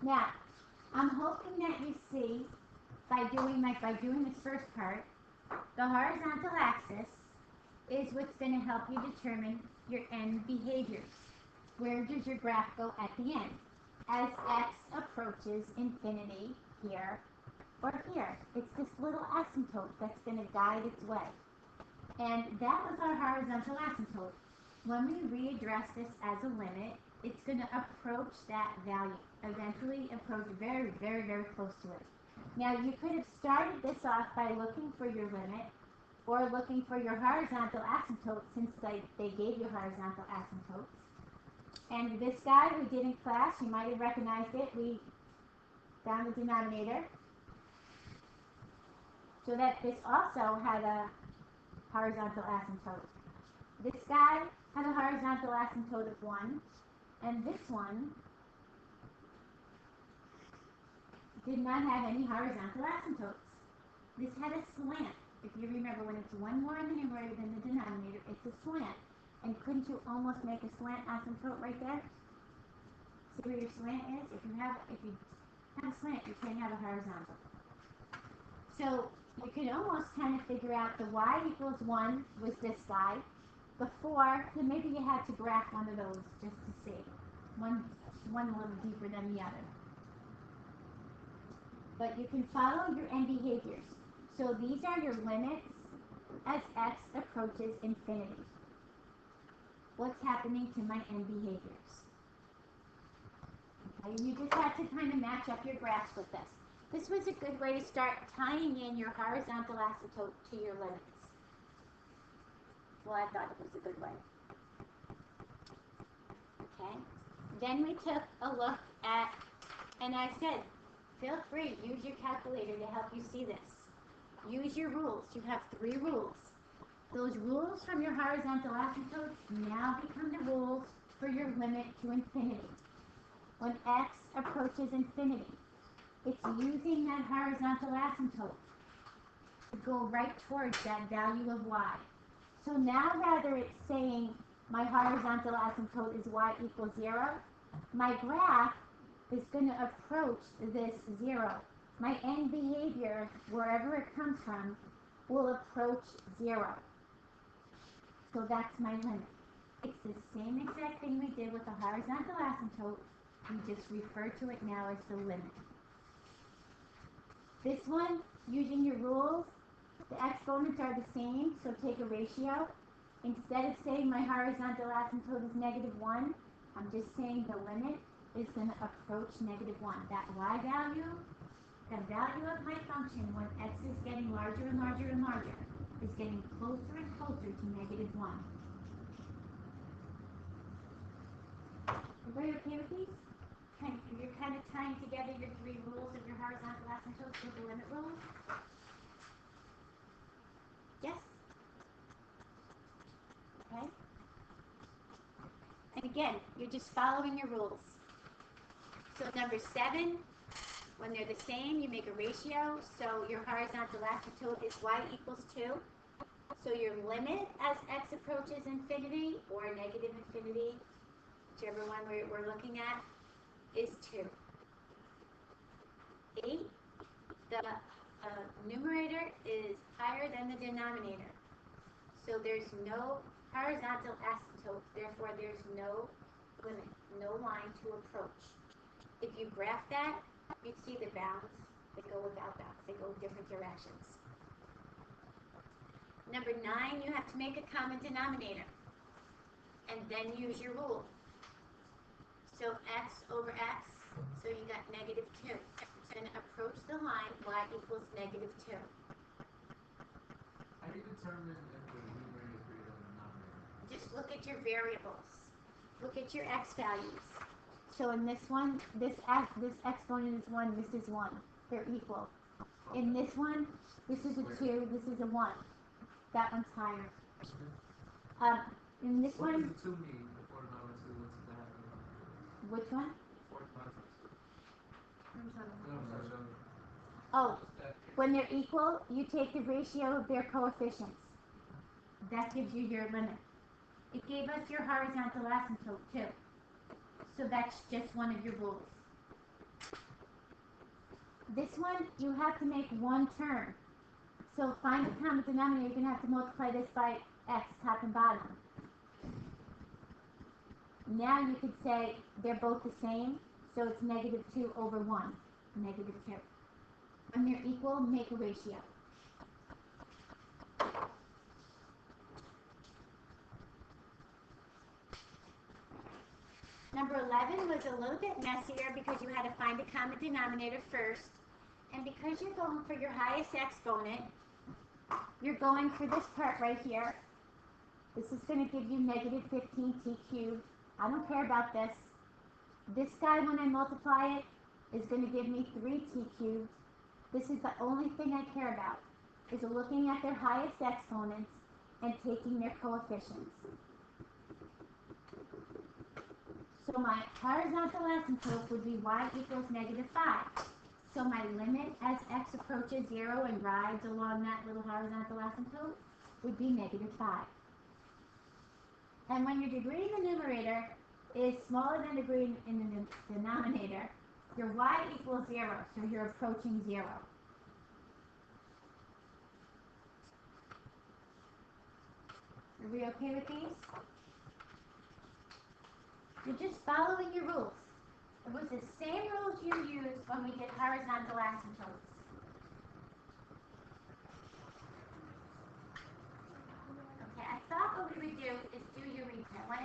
Now, I'm hoping that you see by doing this first part, the horizontal axis is what's going to help you determine your end behaviors. Where does your graph go at the end? As x approaches infinity here or here. It's this little asymptote that's going to guide its way. And that was our horizontal asymptote. When we readdress this as a limit, it's going to approach that value, eventually approach very, very, very close to it. Now, you could have started this off by looking for your limit or looking for your horizontal asymptote, since they gave you horizontal asymptotes. And this guy we did in class, you might have recognized it. We found the denominator. So that this also had a horizontal asymptote. This guy had a horizontal asymptote of 1, and this one did not have any horizontal asymptotes. This had a slant. If you remember, when it's one more in the numerator than the denominator, it's a slant. And couldn't you almost make a slant asymptote right there? See where your slant is? If you have a slant, you can't have a horizontal. So you can almost kind of figure out the y equals 1 was this guy. Before, then maybe you had to graph one of those just to see. One a little deeper than the other. But you can follow your end behaviors. So these are your limits as x approaches infinity. What's happening to my end behaviors? Okay, you just have to kind of match up your graphs with this. This was a good way to start tying in your horizontal asymptote to your limits. Well, I thought it was a good way. Okay. Then we took a look at, and I said, feel free, use your calculator to help you see this. Use your rules. You have 3 rules. Those rules from your horizontal asymptotes now become the rules for your limit to infinity. When x approaches infinity, it's using that horizontal asymptote to go right towards that value of y. So now rather it's saying my horizontal asymptote is y equals 0, my graph is going to approach this 0. My end behavior, wherever it comes from, will approach 0. So that's my limit. It's the same exact thing we did with the horizontal asymptote. We just refer to it now as the limit. This one, using your rules, the exponents are the same, so take a ratio. Instead of saying my horizontal asymptote is -1, I'm just saying the limit is going to approach -1. That y value, the value of my function when x is getting larger and larger and larger, is getting closer and closer to -1. Everybody okay with these? You're kind of tying together your 3 rules of your horizontal asymptotes with the limit rules? Yes? Okay. And again, you're just following your rules. So number 7, when they're the same, you make a ratio. So your horizontal asymptote is y equals 2. So your limit as x approaches infinity or negative infinity, whichever one we're looking at, is 2. 8, the numerator is higher than the denominator. So there's no horizontal asymptote, therefore there's no limit, no line to approach. If you graph that, you'd see the bounds. They go without bounds. They go different directions. Number 9, you have to make a common denominator and then use your rule. So x over x, so you got -2. It's going to approach the line y equals -2. How do you determine if the numerator is greater than the denominator? Just look at your variables. Look at your x values. So in this one, this exponent is 1, this is 1. They're equal. In this one, this is a 2, this is a 1. That one's higher. In this What one, does the 2 mean? The 4 divided by 2, what's the half of the which one? 4 divided by 2. Oh, when they're equal, you take the ratio of their coefficients. That gives you your limit. It gave us your horizontal asymptote too. So that's just one of your rules. This one, you have to make one term. So find the common denominator, you're going to have to multiply this by x, top and bottom. Now you could say they're both the same, so it's negative 2 over 1, negative 2. When they're equal, make a ratio. Number 11 was a little bit messier because you had to find a common denominator first. And because you're going for your highest exponent, you're going for this part right here. This is going to give you negative 15t cubed. I don't care about this. This guy, when I multiply it, is going to give me 3t cubed. This is the only thing I care about, is looking at their highest exponents and taking their coefficients. So my horizontal asymptote would be y equals negative 5. So my limit as x approaches 0 and rides along that little horizontal asymptote would be negative 5. And when your degree in the numerator is smaller than degree in the denominator, your y equals 0, so you're approaching 0. Are we okay with these? You're just following your rules. It was the same rules you used when we did horizontal asymptotes. Okay, I thought what we would do is do your repeat. I want to